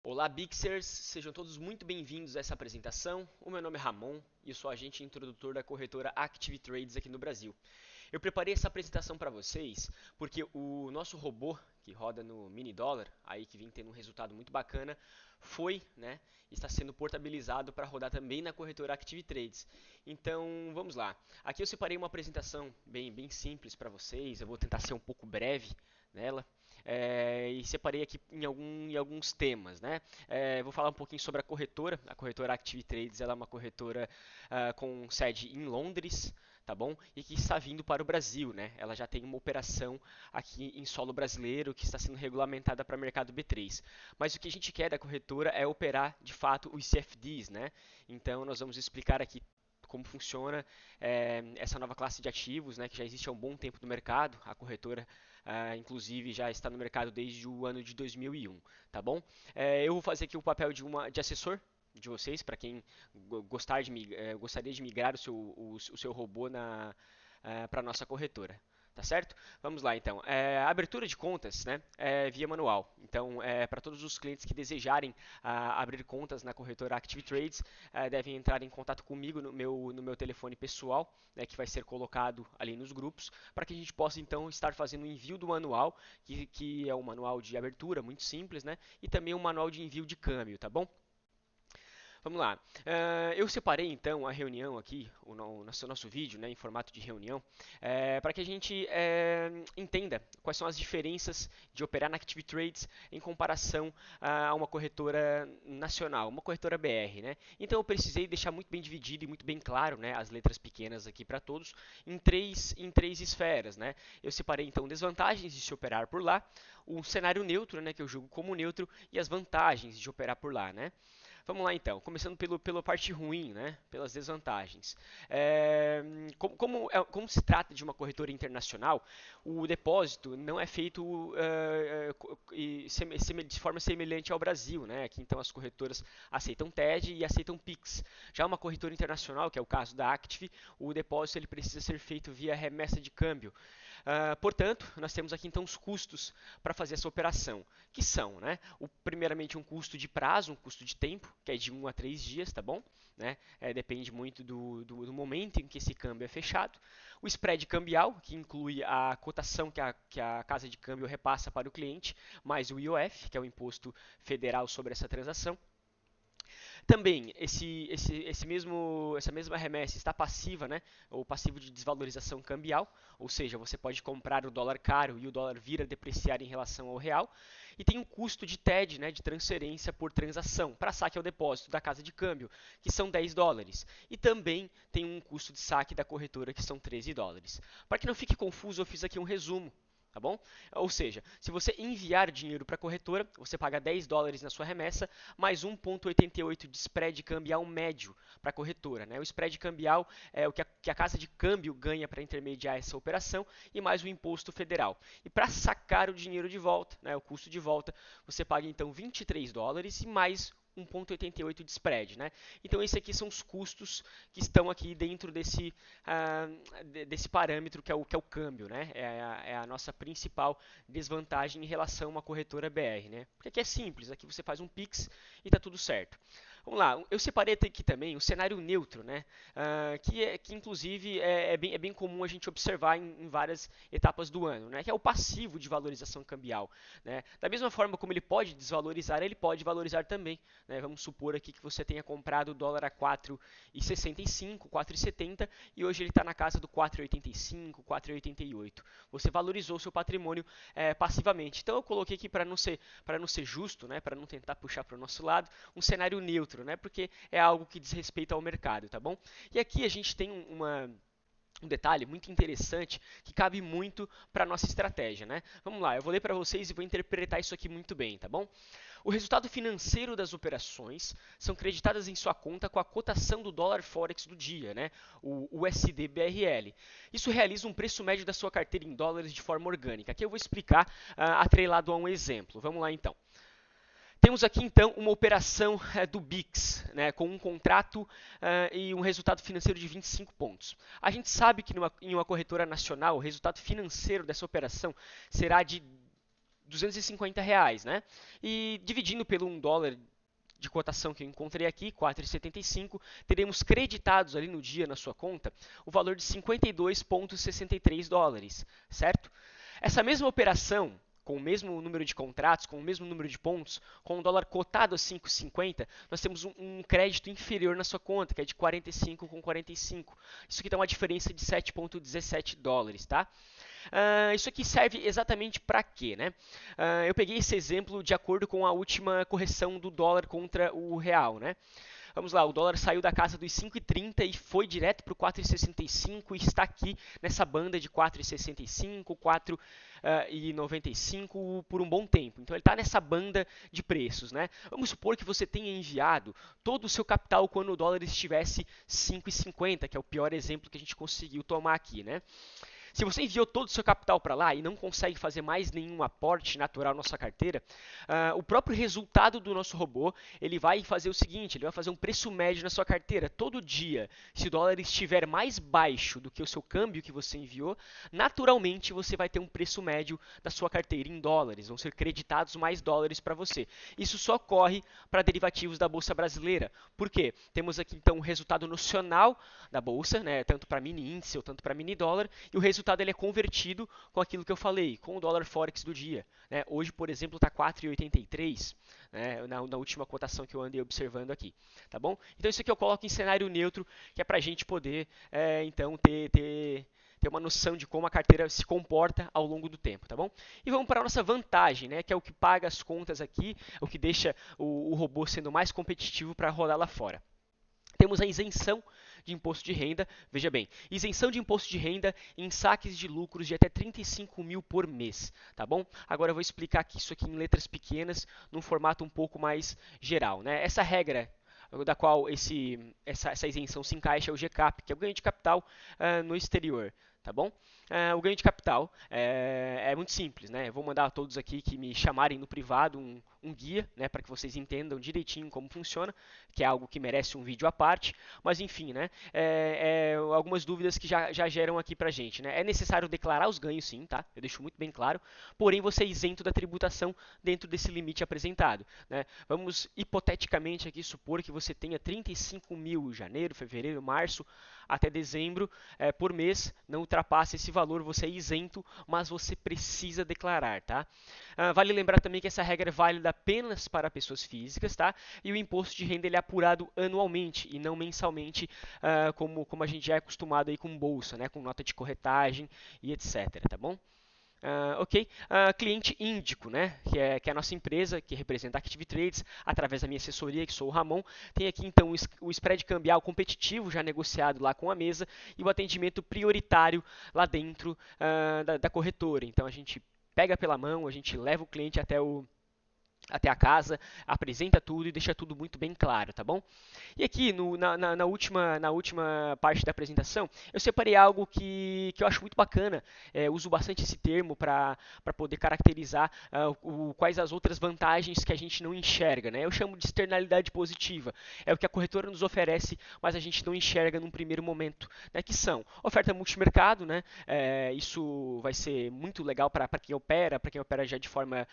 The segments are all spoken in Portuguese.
Olá, Bixers! Sejam todos muito bem-vindos a essa apresentação. O meu nome é Ramon e eu sou agente introdutor da corretora Active Trades aqui no Brasil. Eu preparei essa apresentação para vocês porque o nosso robô que roda no mini dólar, aí que vem tendo um resultado muito bacana, está sendo portabilizado para rodar também na corretora Active Trades. Então, vamos lá. Aqui eu separei uma apresentação bem simples para vocês. Eu vou tentar ser um pouco breve nela. E separei aqui em alguns temas, né? Vou falar um pouquinho sobre a corretora Active Trades, ela é uma corretora com sede em Londres, tá bom? E que está vindo para o Brasil, né? Ela já tem uma operação aqui em solo brasileiro que está sendo regulamentada para o mercado B3. Mas o que a gente quer da corretora é operar de fato os CFDs, né? Então nós vamos explicar aqui como funciona essa nova classe de ativos, né, que já existe há um bom tempo no mercado. A corretora, inclusive, já está no mercado desde o ano de 2001, tá bom? Eu vou fazer aqui o papel de assessor de vocês, para quem gostaria de migrar o seu robô para a nossa corretora. Tá certo? Vamos lá então. A abertura de contas, né, é via manual. Então, para todos os clientes que desejarem abrir contas na corretora Active Trades, devem entrar em contato comigo no meu telefone pessoal, né, que vai ser colocado ali nos grupos, para que a gente possa então estar fazendo o envio do manual, que é um manual de abertura muito simples, né, e também um manual de envio de câmbio, tá bom? Vamos lá. Eu separei então a reunião aqui, o nosso vídeo, né, em formato de reunião, para que a gente entenda quais são as diferenças de operar na Active Trades em comparação a uma corretora nacional, uma corretora BR, né? Então eu precisei deixar muito bem dividido e muito bem claro, né, as letras pequenas aqui para todos, em três esferas, né? Eu separei então desvantagens de se operar por lá, o cenário neutro, né, que eu julgo como neutro, e as vantagens de operar por lá, né? Vamos lá então, começando pela parte ruim, né? Pelas desvantagens. Como se trata de uma corretora internacional, o depósito não é feito de forma semelhante ao Brasil, né? Aqui então as corretoras aceitam TED e aceitam PIX. Já uma corretora internacional, que é o caso da Active, o depósito ele precisa ser feito via remessa de câmbio. Portanto, nós temos aqui então os custos para fazer essa operação, que são, né, primeiramente um custo de prazo, um custo de tempo, que é de 1 a 3 dias, tá bom? Né? Depende muito do momento em que esse câmbio é fechado. O spread cambial, que inclui a cotação que a casa de câmbio repassa para o cliente, mais o IOF, que é o imposto federal sobre essa transação. Também, essa mesma remessa está passiva, né, ou passivo de desvalorização cambial, ou seja, você pode comprar o dólar caro e o dólar vir a depreciar em relação ao real. E tem o custo de TED, né, de transferência por transação, para saque ao depósito da casa de câmbio, que são US$ 10. E também tem um custo de saque da corretora, que são US$ 13. Para que não fique confuso, eu fiz aqui um resumo. Tá bom? Ou seja, se você enviar dinheiro para a corretora, você paga US$ 10 na sua remessa, mais 1,88 de spread cambial médio para a corretora. Né? O spread cambial é o que a casa de câmbio ganha para intermediar essa operação e mais o imposto federal. E para sacar o dinheiro de volta, né, o custo de volta, você paga então US$ 23 e mais 1,88 de spread, né? Então, esses aqui são os custos que estão aqui dentro desse parâmetro que é o câmbio, né? É a nossa principal desvantagem em relação a uma corretora BR, né? Porque aqui é simples, aqui você faz um Pix e está tudo certo. Vamos lá, eu separei aqui também o cenário neutro, né? Que inclusive é bem comum a gente observar em várias etapas do ano, né? Que é o passivo de valorização cambial, né? Da mesma forma como ele pode desvalorizar, ele pode valorizar também, né? Vamos supor aqui que você tenha comprado o dólar a 4,65, 4,70 e hoje ele está na casa do 4,85, 4,88. Você valorizou seu patrimônio passivamente. Então eu coloquei aqui para não ser justo, né? Para não tentar puxar para o nosso lado, um cenário neutro, né? Porque é algo que diz respeito ao mercado, tá bom? E aqui a gente tem um detalhe muito interessante que cabe muito para a nossa estratégia, né? Vamos lá, eu vou ler para vocês e vou interpretar isso aqui muito bem, tá bom? O resultado financeiro das operações são creditadas em sua conta com a cotação do dólar forex do dia, né? O USD-BRL. Isso realiza um preço médio da sua carteira em dólares de forma orgânica. Aqui eu vou explicar atrelado a um exemplo. Vamos lá então. Temos aqui então uma operação do BIX, né, com um contrato e um resultado financeiro de 25 pontos. A gente sabe que em uma corretora nacional o resultado financeiro dessa operação será de R$ 250, né? E dividindo pelo $1 de cotação que eu encontrei aqui, 4,75, teremos creditados ali no dia na sua conta o valor de US$ 52,63, certo? Essa mesma operação, com o mesmo número de contratos, com o mesmo número de pontos, com o dólar cotado a 5,50, nós temos um crédito inferior na sua conta, que é de 45,45. Isso aqui dá uma diferença de US$ 7,17, tá? Isso aqui serve exatamente para quê, né? Eu peguei esse exemplo de acordo com a última correção do dólar contra o real, né? Vamos lá, o dólar saiu da casa dos 5,30 e foi direto para o 4,65 e está aqui nessa banda de 4,65, 4,95 por um bom tempo. Então ele está nessa banda de preços, né? Vamos supor que você tenha enviado todo o seu capital quando o dólar estivesse 5,50, que é o pior exemplo que a gente conseguiu tomar aqui, né? Se você enviou todo o seu capital para lá e não consegue fazer mais nenhum aporte natural na sua carteira, o próprio resultado do nosso robô ele vai fazer o seguinte, ele vai fazer um preço médio na sua carteira todo dia. Se o dólar estiver mais baixo do que o seu câmbio que você enviou, naturalmente você vai ter um preço médio da sua carteira em dólares, vão ser creditados mais dólares para você. Isso só ocorre para derivativos da Bolsa Brasileira. Por quê? Temos aqui então o resultado nocional da Bolsa, né, tanto para mini índice ou tanto para mini dólar, e o resultado ele é convertido com aquilo que eu falei, com o dólar forex do dia, né? Hoje, por exemplo, está 4,83, né, na última cotação que eu andei observando aqui, tá bom? Então isso aqui eu coloco em cenário neutro, que é para a gente poder, então, ter uma noção de como a carteira se comporta ao longo do tempo, tá bom? E vamos para a nossa vantagem, né, que é o que paga as contas aqui, o que deixa o robô sendo mais competitivo para rodar lá fora. Temos a isenção de imposto de renda. Veja bem, isenção de imposto de renda em saques de lucros de até 35 mil por mês, tá bom? Agora eu vou explicar aqui isso aqui em letras pequenas, num formato um pouco mais geral, né? Essa regra da qual essa isenção se encaixa é o GCAP, que é o ganho de capital no exterior, tá bom? O ganho de capital é muito simples, né? Eu vou mandar a todos aqui que me chamarem no privado um guia, né, para que vocês entendam direitinho como funciona, que é algo que merece um vídeo à parte, mas enfim, né? Algumas dúvidas que já geram aqui pra gente, né? É necessário declarar os ganhos, sim, tá? Eu deixo muito bem claro, porém você é isento da tributação dentro desse limite apresentado, né? Vamos hipoteticamente aqui supor que você tenha 35 mil janeiro, fevereiro, março até dezembro por mês, não ultrapasse esse valor, você é isento, mas você precisa declarar, tá? Vale lembrar também que essa regra é válida apenas para pessoas físicas, tá? E o imposto de renda ele é apurado anualmente e não mensalmente, como a gente já é acostumado aí com bolsa, né? Com nota de corretagem e etc, tá bom? Ok, cliente índico, né, que é a nossa empresa, que representa a Active Trades, através da minha assessoria, que sou o Ramon, tem aqui então o spread cambial competitivo, já negociado lá com a mesa, e o atendimento prioritário lá dentro da corretora. Então a gente pega pela mão, a gente leva o cliente até a casa, apresenta tudo e deixa tudo muito bem claro, tá bom? E aqui na última parte da apresentação, eu separei algo que eu acho muito bacana, uso bastante esse termo para poder caracterizar quais as outras vantagens que a gente não enxerga, né? Eu chamo de externalidade positiva, é o que a corretora nos oferece, mas a gente não enxerga num primeiro momento, né? Que são oferta multimercado, né? Isso vai ser muito legal para quem opera já de forma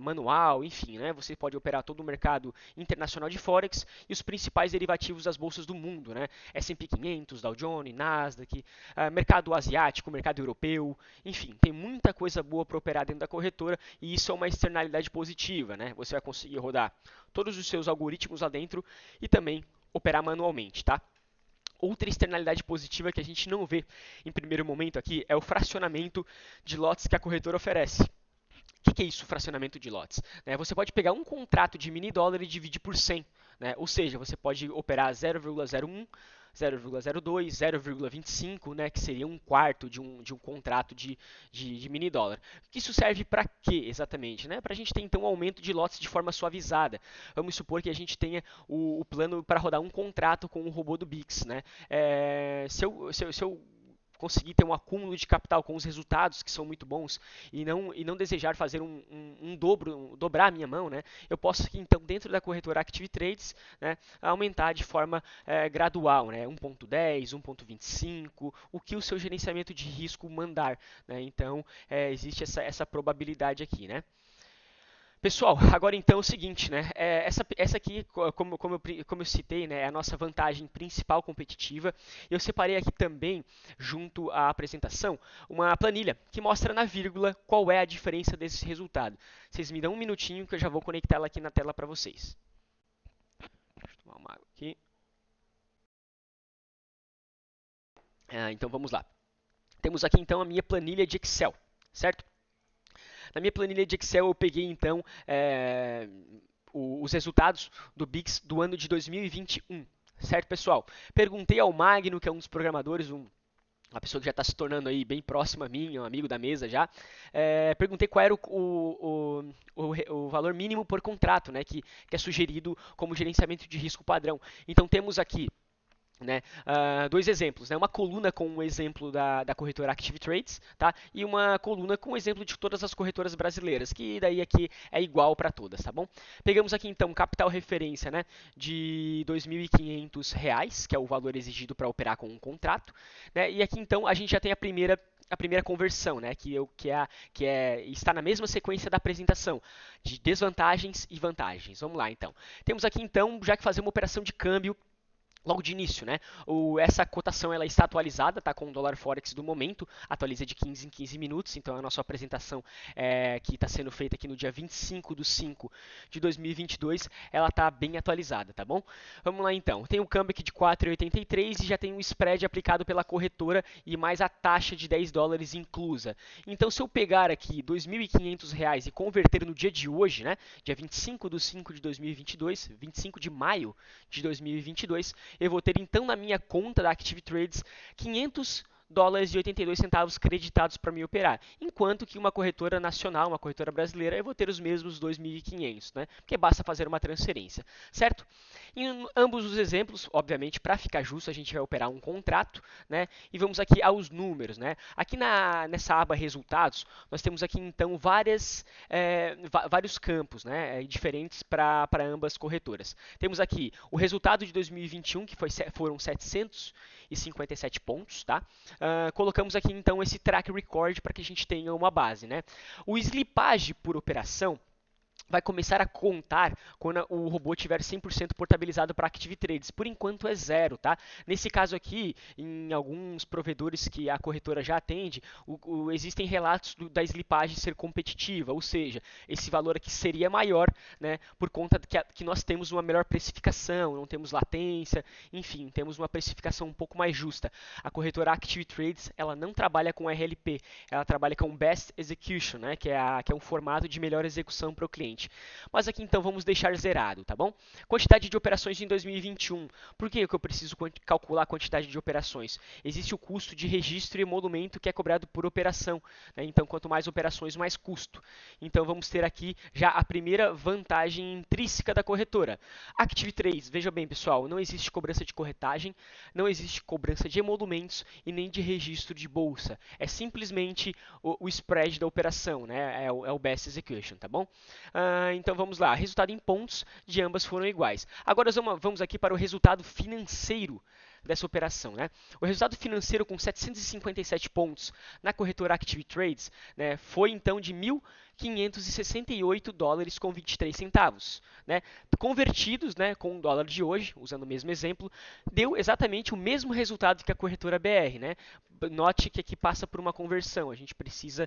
manual, enfim, né? Você pode operar todo o mercado internacional de Forex e os principais derivativos das bolsas do mundo, né? S&P 500, Dow Jones, Nasdaq, mercado asiático, mercado europeu, enfim, tem muita coisa boa para operar dentro da corretora e isso é uma externalidade positiva, né? Você vai conseguir rodar todos os seus algoritmos lá dentro e também operar manualmente, tá? Outra externalidade positiva que a gente não vê em primeiro momento aqui é o fracionamento de lotes que a corretora oferece. O que é isso, fracionamento de lotes? Você pode pegar um contrato de mini dólar e dividir por 100, né? Ou seja, você pode operar 0,01, 0,02, 0,25, né, que seria um quarto de um contrato de mini dólar. Isso serve para quê exatamente? Né? Para a gente ter então um aumento de lotes de forma suavizada. Vamos supor que a gente tenha o plano para rodar um contrato com o robô do Bix. Né? Se eu conseguir ter um acúmulo de capital com os resultados que são muito bons e não desejar fazer dobrar a minha mão, né, eu posso aqui, então, dentro da corretora Active Trades, né, aumentar de forma gradual, né, 1.10, 1.25, o que o seu gerenciamento de risco mandar. Né, então, existe essa probabilidade aqui. Né. Pessoal, agora então é o seguinte, né? Essa aqui, como eu citei, né, é a nossa vantagem principal competitiva. Eu separei aqui também, junto à apresentação, uma planilha que mostra na vírgula qual é a diferença desse resultado. Vocês me dão um minutinho que eu já vou conectar ela aqui na tela para vocês. Deixa eu tomar uma água aqui. Então vamos lá. Temos aqui então a minha planilha de Excel, certo? Na minha planilha de Excel eu peguei então os resultados do Bix do ano de 2021, certo, pessoal? Perguntei ao Magno, que é um dos programadores, uma pessoa que já está se tornando aí bem próxima a mim, um amigo da mesa já. Perguntei qual era o valor mínimo por contrato, né, que é sugerido como gerenciamento de risco padrão. Então temos aqui, né, dois exemplos, né, uma coluna com um exemplo da corretora Active Trades, tá, e uma coluna com um exemplo de todas as corretoras brasileiras, que daí aqui é igual para todas, tá bom? Pegamos aqui então capital referência, né, de R$ 2.500, que é o valor exigido para operar com um contrato, né, e aqui então a gente já tem a primeira conversão, né, está na mesma sequência da apresentação, de desvantagens e vantagens. Vamos lá então. Temos aqui então já que fazer uma operação de câmbio logo de início, né? Essa cotação ela está atualizada, tá com o dólar forex do momento, atualiza de 15 em 15 minutos, então a nossa apresentação que está sendo feita aqui no dia 25 de 5 de 2022, ela está bem atualizada, tá bom? Vamos lá então, tem o câmbio aqui de 4,83 e já tem um spread aplicado pela corretora e mais a taxa de 10 dólares inclusa. Então se eu pegar aqui R$ 2.500 e converter no dia de hoje, né? Dia 25 de 5 de 2022, 25 de maio de 2022, eu vou ter então na minha conta da Active Trades 500 dólares e 82 centavos creditados para me operar, enquanto que uma corretora nacional, uma corretora brasileira, eu vou ter os mesmos 2.500, né? Porque basta fazer uma transferência, certo? Em ambos os exemplos, obviamente, para ficar justo, a gente vai operar um contrato, né? E vamos aqui aos números, né? Aqui nessa aba resultados, nós temos aqui então vários campos, né? Diferentes para ambas corretoras. Temos aqui o resultado de 2021, que foram 757 pontos, tá? Colocamos aqui então esse track record para que a gente tenha uma base, né? O slippage por operação vai começar a contar quando o robô tiver 100% portabilizado para Active Trades. Por enquanto é zero, tá? Nesse caso aqui, em alguns provedores que a corretora já atende, existem relatos da slippage ser competitiva, ou seja, esse valor aqui seria maior, né, por conta que nós temos uma melhor precificação, não temos latência, enfim, temos uma precificação um pouco mais justa. A corretora Active Trades, ela não trabalha com RLP, ela trabalha com Best Execution, né, que é um formato de melhor execução para o cliente. Mas aqui então vamos deixar zerado, tá bom? Quantidade de operações em 2021. Por que eu preciso calcular a quantidade de operações? Existe o custo de registro e emolumento que é cobrado por operação, né? Então, quanto mais operações, mais custo. Então, vamos ter aqui já a primeira vantagem intrínseca da corretora. Active 3, veja bem, pessoal, não existe cobrança de corretagem, não existe cobrança de emolumentos e nem de registro de bolsa. É simplesmente o spread da operação, né? É o best execution, tá bom? Então vamos lá, resultado em pontos de ambas foram iguais. Agora vamos aqui para o resultado financeiro dessa operação, né? O resultado financeiro com 757 pontos na corretora Active Trades, né, foi então de 1.568 dólares com 23 centavos, né? Convertidos, né, com o dólar de hoje, usando o mesmo exemplo, deu exatamente o mesmo resultado que a corretora BR, né? Note que aqui passa por uma conversão, a gente precisa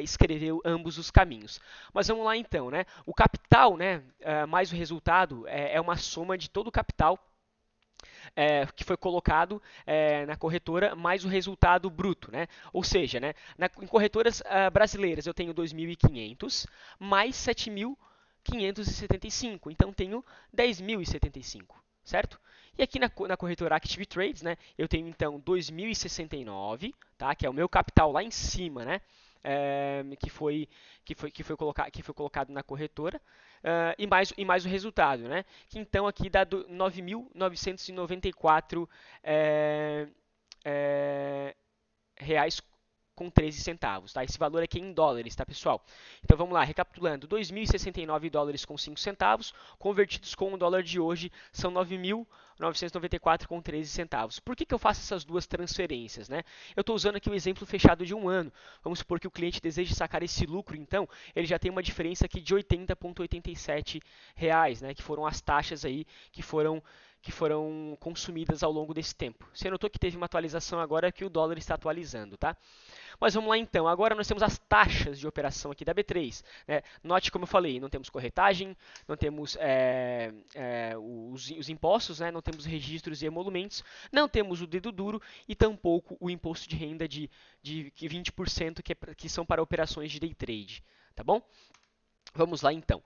escrever ambos os caminhos. Mas vamos lá então, né? O capital, né, mais o resultado é uma soma de todo o capital que foi colocado na corretora mais o resultado bruto, né? Ou seja, né, em corretoras brasileiras eu tenho 2.500 mais 7.575, então tenho 10.075, certo? E aqui na corretora Active Trades, né, eu tenho então 2.069, tá? Que é o meu capital lá em cima, né? Que foi colocado na corretora, e mais o resultado, né? Que então aqui dá 9.994 reais com 13 centavos, tá? Esse valor aqui é em dólares, tá, pessoal? Então vamos lá, recapitulando, 2.069 dólares com 5 centavos, convertidos com o dólar de hoje, são 9.000 994,13 centavos. Por que eu faço essas duas transferências, né? Eu estou usando aqui o exemplo fechado de um ano. Vamos supor que o cliente deseje sacar esse lucro, então ele já tem uma diferença aqui de R$ 80,87, né? Que foram as taxas aí que foram consumidas ao longo desse tempo. Você notou que teve uma atualização agora que o dólar está atualizando, tá? Mas vamos lá então. Agora nós temos as taxas de operação aqui da B3. Né? Note como eu falei, não temos corretagem, não temos os impostos, né? Não temos registros e emolumentos, não temos o dedo duro e tampouco o imposto de renda de 20% que são para operações de day trade. Tá bom? Vamos lá então.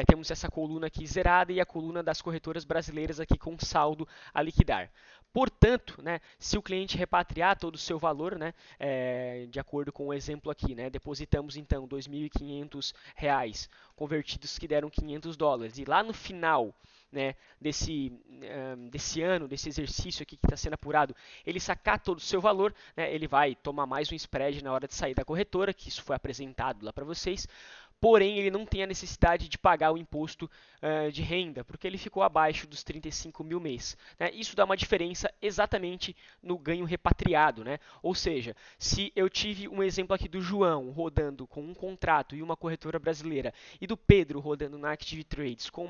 Temos essa coluna aqui zerada e a coluna das corretoras brasileiras aqui com saldo a liquidar. Portanto, né, se o cliente repatriar todo o seu valor, né, de acordo com o exemplo aqui, né, depositamos então R$ 2.500 convertidos que deram $500 e lá no final, né, desse ano, desse exercício aqui que está sendo apurado, ele sacar todo o seu valor, né, ele vai tomar mais um spread na hora de sair da corretora, que isso foi apresentado lá para vocês. Porém, ele não tem a necessidade de pagar o imposto de renda, porque ele ficou abaixo dos 35 mil mês. Né? Isso dá uma diferença exatamente no ganho repatriado. Né? Ou seja, se eu tive um exemplo aqui do João rodando com um contrato e uma corretora brasileira, e do Pedro rodando na Active Trades com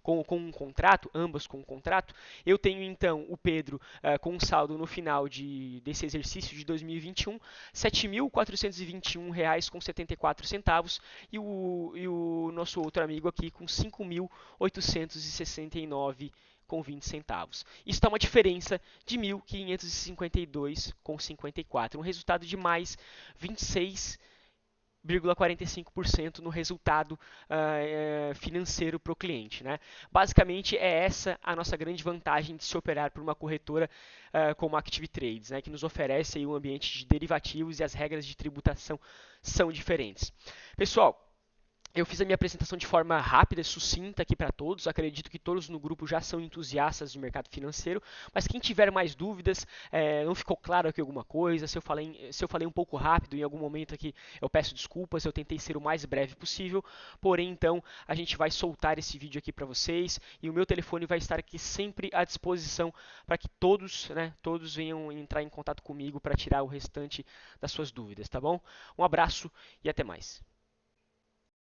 com um contrato, ambas com um contrato, eu tenho então o Pedro com um saldo no final desse exercício de 2021, R$ 7.421,74 e o nosso outro amigo aqui com 5.869,20 centavos. Isso dá uma diferença de 1.552,54, um resultado de mais 26,45% no resultado financeiro para o cliente. Né? Basicamente é essa a nossa grande vantagem de se operar por uma corretora como a Active Trades, né? Que nos oferece aí um ambiente de derivativos e as regras de tributação são diferentes. Pessoal, eu fiz a minha apresentação de forma rápida e sucinta aqui para todos. Acredito que todos no grupo já são entusiastas de mercado financeiro. Mas quem tiver mais dúvidas, não ficou claro aqui alguma coisa, se eu falei um pouco rápido em algum momento aqui, eu peço desculpas. Eu tentei ser o mais breve possível. Porém, então, a gente vai soltar esse vídeo aqui para vocês. E o meu telefone vai estar aqui sempre à disposição para que todos venham entrar em contato comigo para tirar o restante das suas dúvidas, tá bom? Um abraço e até mais.